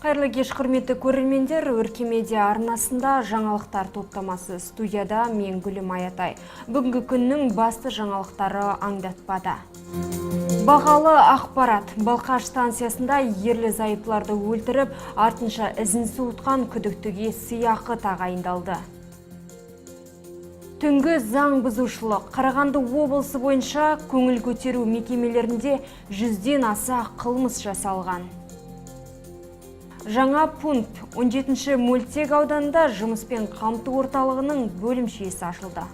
Қайырлы кеш, құрметті көрермендер, Өркемедиа арнасында жаңалықтар топтамасы студияда мен Гүлім Аятай. Бүгінгі күннің басты жаңалықтары аңдатпада. Бағалы ақпарат. Балқаш станциясында ерлі зайыпларды өлтіріп, артынша ізін суытқан күдіктіге сыйақы тағайындалды. Түнгі заң бұзушылық. Қарағанды облысы бойынша көңіл көтеру мекемелерінде 100-ден аса қылмыс жасалған. Жаңа пункт 17-ші мөлтек ауданында жұмыспен қамту орталығының бөлімшесі ашылды.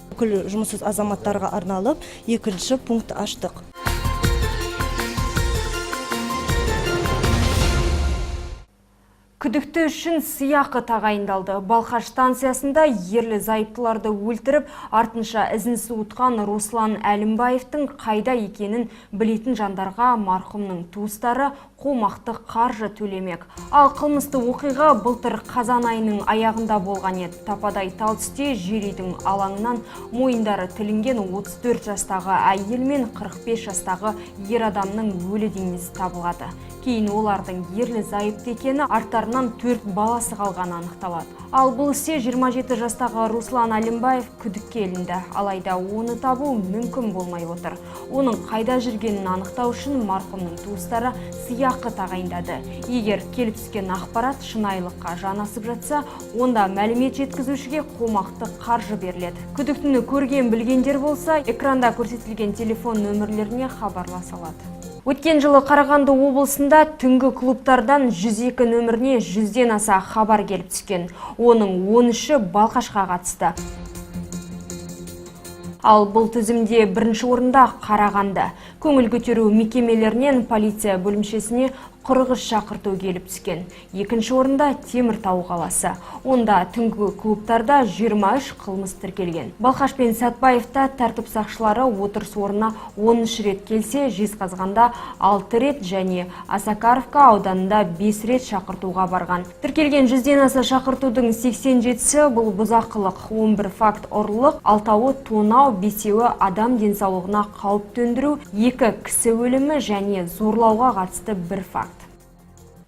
Бүкіл жұмыссыз азаматтарға арналып, екінші пункт аштық. Күдікті үшін сыйақы тағайындалды. Балқаш станциясында ерлі зайыптыларды өлтіріп, артынша ізін суытқан Руслан Әлімбаевтың қайда екенін білетін жандарға марқұмның туыстары қомақты қаржы төлемек. Ал қылмысты оқиға былтыр қазан айының аяғында болған еді. Тападай тал түсте жер үйдің алаңынан мойындары тілінген 34 жастағы әйел мен 45 жастағы ер адамның өлі денесі табылады. Кейін олардың ерлі зайыпты екені, арттарынан 4 баласы қалғаны анықталады. Ал бұл ісе 27 жастағы Руслан Әлімбаев күдікке ілінді. Алайда оны табу мүмкін болмай отыр. Оның қайда жүргенін анықтау үшін марқұмның туыстары сыйақы тағайындады. Егер келіп түскен ақпарат шынайылыққа жанасып жатса, онда мәлімет жеткізушіге қомақты қаржы беріледі. Күдіктіні көрген білгендер болса, экранда көрсетілген телефон нөмірлеріне хабарласа алады. Өткен жылы Қарағанды облысында түнгі клубтардан 102 нөміріне 100-ден аса хабар келіп түскен. Оның 13-і Балқашқа қатысты. Ал бұл тізімде бірінші орында Қарағанды. Көңіл көтеру мекемелерінен полиция бөлімшесіне 40 шақырту келіп түскен. Екінші орында Теміртау қаласы. Онда түнгі клубтарда 23 қылмыс тіркелген. Балқаш пен Сәтбаевта тәртіп сақшылары отырыс орнына 13 рет келсе, Жезқазғанда 6 рет және Асакаровка ауданында 5 рет шақыртуға барған. Тіркелген 100-ден аса шақыртудың 87-сі бұл бұзақылық, 11 факт ұрлық, 6-ы тонау, 5-еуі адам денсаулығына қауіп төндіру, 2 кісі өлімі және зорлауға қатысты 1 факт.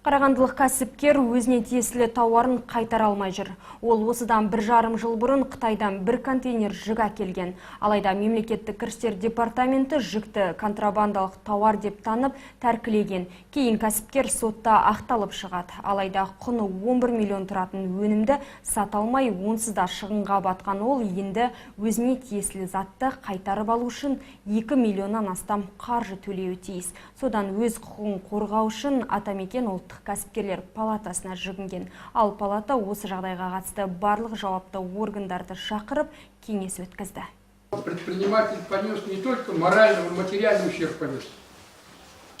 Қарағандылық кәсіпкер өзіне тиесілі тауарын қайтара алмай жүр. Ол осыдан 1,5 жыл бұрын Қытайдан 1 контейнер жүк әкелген. Алайда мемлекеттік кірістер департаменті жүкті контрабандалық тауар деп танып тәркілеген. Кейін кәсіпкер сотта ақталып шығады. Алайда құны 11 миллион тұратын өнімді сата алмай, онсыз да шығынға батқан ол енді өзіне тиесілі затты қайтарып алу үшін 2 миллионнан астам қаржы төлеуі тиіс. Содан өз құқығын қорғау үшін Атамекен ұлттық кәсіпкерлер палатасына жүгінген. Ал палата осы жағдайға қатысты барлық жауапты органдарды шақырып кеңес өткізді. Предприниматель понес не только моральный, материальный ущерб понес.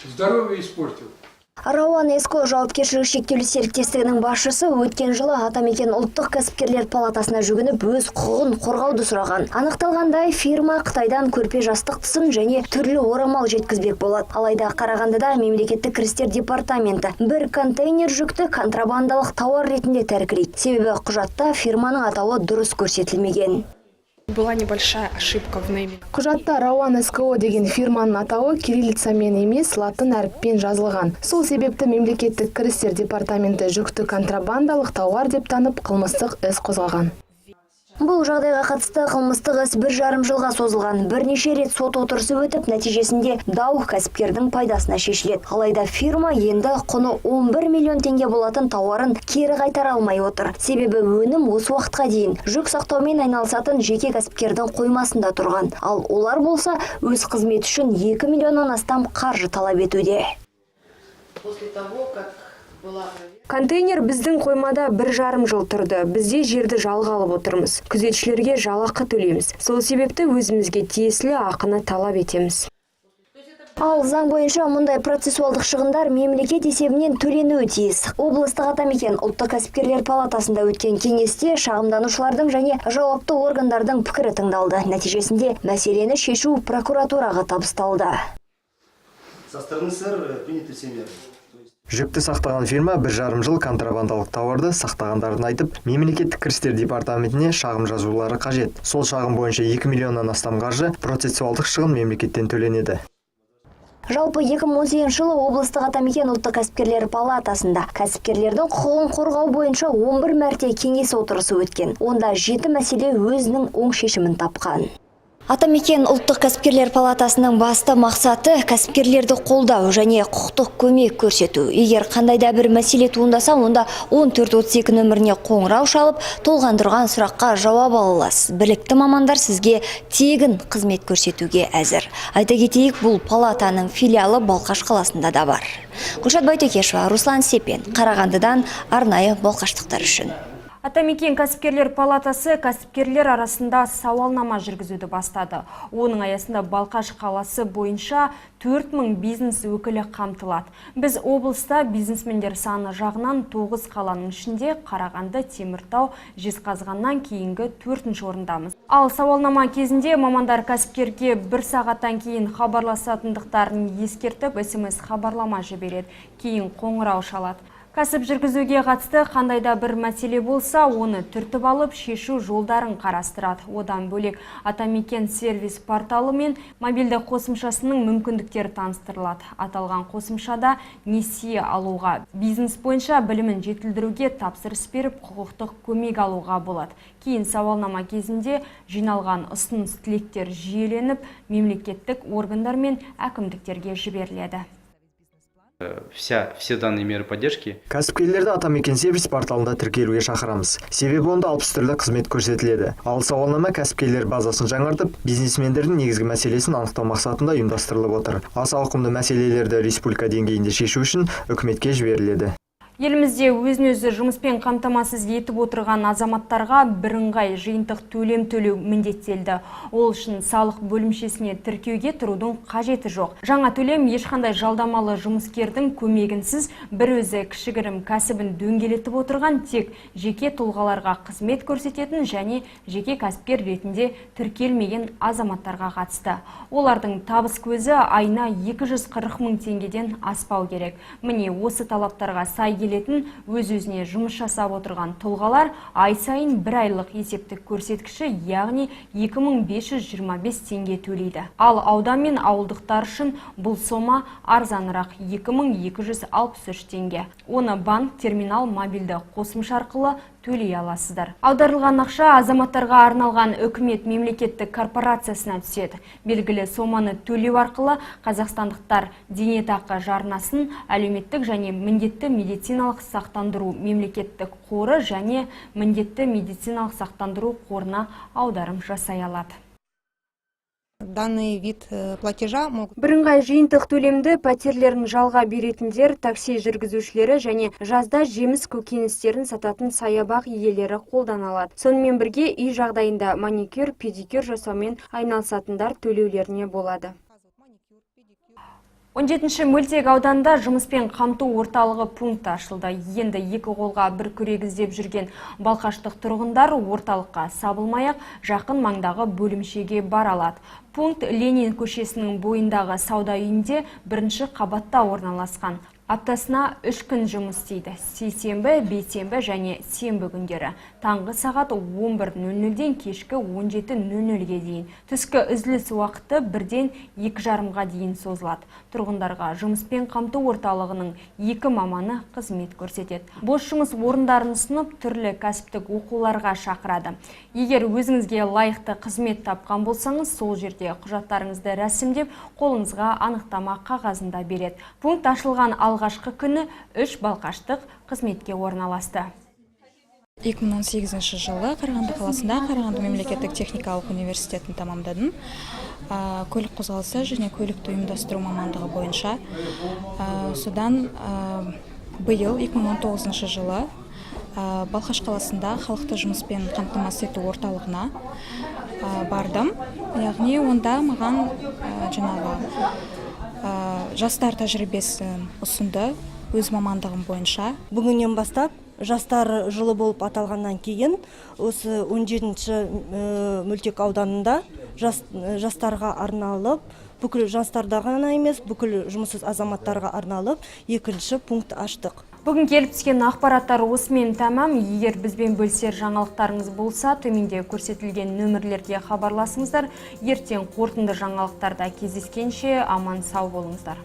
Здоровье испортил. Рауан Эско жауапкершілігі шектеулі серіктестігінің басшысы өткен жылы Атамекен ұлттық кәсіпкерлер палатасына жүгініп өз құқығын қорғауды сұраған. Анықталғандай, фирма Қытайдан көрпе жастық тысын және түрлі орамал жеткізбек болады. Алайда Қарағандыда мемлекеттік кірістер департаменті 1 контейнер жүкті контрабандалық тауар ретінде тәркілейді. Себебі құжатта фирманың атауы дұрыс көрсетілмеген. Была небольшая ошибка в нейме. Құжатта Рауан СКО деген фирманың атауы кириллицамен емес, латын әріппен жазылған. Сол себепті мемлекеттік кірістер департаменті жүкті контрабандалық тауар деп танып қылмыстық іс қозғаған. Бұл жағдайға қатысты қылмыстық іс 1,5 жылға созылған. Бірнеше рет сот отырысы өтіп, нәтижесінде дау кәсіпкердің пайдасына шешіледі. Алайда фирма енді құны 11 миллион теңге болатын тауарын кері қайтара алмай отыр. Себебі өнім осы уақытқа дейін жүк сақтаумен айналысатын жеке кәсіпкердің қоймасында тұрған. Ал олар болса өз қызмет үшін 2 миллионнан астам қаржы талап етуде. Контейнер біздің қоймада 1,5 жыл тұрды. Бізде жерді жалға алып отырмыз. Күзетшілерге жалақы төлейміз. Сол себепті өзімізге тиесілі ақыны талап етеміз. Ал заң бойынша мұндай процессуалдық шығындар мемлекет есебінен төленуі тиіс. Облыстық Атамекен ұлттық кәсіпкерлер палатасында өткен кеңесте шағымданушылардың және жауапты органдардың пікірі тыңдалды. Нәтижесінде мәселені шешу прокуратураға табысталды. Со стороны СР приняты все меры. Жүкті сақтаған фирма 1,5 жыл контрабандалық тауарды сақтағандарын айтып, мемлекеттік кірістер департаментіне шағым жазулары қажет. Сол шағым бойынша 2 миллионнан астам қаржы процессуалдық шығын мемлекеттен төленеді. Жалпы 2018 жылы облыстық Атамекен ұлттық кәсіпкерлер палатасында кәсіпкерлердің құқығын қорғау бойынша 11 мәрте кеңес отырысы өткен. Онда 7 мәселе өзінің оң шешімін тапқан. Атамекен ұлттық кәсіпкерлер палатасының басты мақсаты кәсіпкерлерді қолдау және құқықтық көмек көрсету. Егер қандай да бір мәселе туындаса, онда 1432 нөміріне қоңырау шалып, толғандырған сұраққа жауап ала аласыз. Білікті мамандар сізге тегін қызмет көрсетуге әзір. Айта кетейік, бұл палатаның филиалы Балқаш қаласында да бар. Гүлшат Байтөкешова, Руслан Сепен, Қарағандыдан арнайы балқаштықтар үшін. Атамекен кәсіпкерлер палатасы кәсіпкерлер арасында сауалнама жүргізуді бастады. Оның аясында Балқаш қаласы бойынша 4000 бизнес өкілі қамтылады. Біз облыста бизнесмендер саны жағынан 9 қаланың ішінде Қарағанды, Теміртау, Жезқазғаннан кейінгі 4-ші орындамыз. Ал сауалнама кезінде мамандар кәсіпкерге 1 сағаттан кейін хабарласатындықтарын ескертіп, SMS хабарлама жібереді, кейін қоңырау шалады. Кәсіп жүргізуге қатысты қандай да бір мәселе болса, оны түртіп алып шешу жолдарын қарастырады. Одан бөлек Атамекен сервис порталы мен мобильді қосымшасының мүмкіндіктері таныстырылады. Аталған қосымшада несие алуға, бизнес бойынша білімін жетілдіруге тапсырыс беріп, құқықтық көмек алуға болады. Кейін сауалнама кезінде жиналған ұсыныс тілектер жүйеленіп, мемлекеттік органдар мен әкімдіктерге жіберіледі. Все данные меры поддержки. Кәсіпкерлерді Атамекен сервис порталында тіркелуге шақырамыз. Себебі онда 60 түрлі қызмет көрсетіледі. Ал сауалнама кәсіпкерлер базасын жаңартып, бизнесмендердің негізгі мәселесін анықтау мақсатында ұйымдастырылып отыр. Аса ауқымды мәселелерді республика деңгейінде шешу үшін үкіметке жіберіледі. Елімізде өзін-өзі жұмыспен қамтамасыз етіп отырған азаматтарға бірыңғай жиынтық төлем төлеу міндеттелді. Ол үшін салық бөлімшесіне тіркеуге тұрудың қажеті жоқ. Жаңа төлем ешқандай жалдамалы жұмыскердің көмегінсіз бір өзі кішігірім кәсібін дөңгелетіп отырған тек жеке тұлғаларға қызмет көрсететін және жеке кәсіпкер ретінде тіркелмеген азаматтарға қатысты. Олардың табыс көзі айына 240 мың теңгеден аспау керек. Міне осы талаптарға сай келетін өз-өзіне жұмыс жасап отырған тұлғалар ай сайын бір айлық есептік көрсеткіші, яғни 2525 теңге төлейді. Ал аудан мен ауылдықтар үшін бұл сома арзанырақ 2263 теңге. Оны банк, терминал, мобильді қосымша арқылы төлей аласыздар. Аударылған ақша азаматтарға арналған үкімет мемлекеттік корпорациясына түседі. Белгілі соманы төлеу арқылы қазақстандықтар зейнетақы жарнасын, әлеуметтік және міндетті медициналық сақтандыру мемлекеттік қоры және міндетті медициналық сақтандыру қорына аударым жасай алады. Данный вид платежа могут... Бірыңғай жиынтық төлемді пәтерлерін жалға беретіндер, такси жүргізушілері және жазда жеміс көкөністерін сататын саябақ иелері қолдана алады. Сонымен бірге үй жағдайында маникюр, педикюр жасаумен айналысатындар төлеулеріне болады. 17-ші Мөлтек ауданында жұмыспен қамту орталығы пункті ашылды. Енді екі қолға бір күрек іздеп жүрген балқаштық тұрғындар орталыққа сабылмай-ақ жақын маңдағы бөлімшеге бара алады. Пункт Ленин көшесінің бойындағы сауда үйінде бірінші қабатта орналасқан. Аптасына 3 күн жұмыс істейді. Сейсенбі, бейсенбі және сенбі күндері. Таңғы сағат 11:00-ден кешкі 17:00-ге дейін. Түскі үзіліс уақыты 1-ден 2:30-ға дейін созылады. Тұрғындарға жұмыспен қамту орталығының 2 маманы қызмет көрсетеді. Бос жұмыс орындарын ұсынып, түрлі кәсіптік оқуларға шақырады. Егер өзіңізге лайықты қызмет тапқан болсаңыз, сол жерде құжаттарыңызды рәсімдеп, қолыңызға анықтама қағазында береді. Пункт ашылған алғашқы күні 3 балқаштық қызметке орналасты. 2018 жылы Қарағанды қаласында Қарағанды мемлекеттік техникалық университетін тамамдадым. Көлік қозғалысы және көлікті ұйымдастыру мамандығы бойынша. Содан биыл 2019 жылы Балқаш қаласында халықты жұмыспен қамтамасыз ету орталығына бардым. Яғни онда маған жастар тәжірибесін ұсынды өз мамандығым бойынша. Бүгіннен бастап жастар жылы болып аталғаннан кейін осы 17-ші Мөлтек ауданында жастарға арналып, бүкіл жастарға ғана емес, бүкіл жұмыссыз азаматтарға арналып 2-ші пункт аштық. Бүгін келіп түскен ақпараттар осымен тәмам. Егер бізбен бөлісер жаңалықтарыңыз болса, төменде көрсетілген нөмірлерге хабарласыңыздар. Ертең қорытынды жаңалықтарда кездескенше аман сау болыңыздар.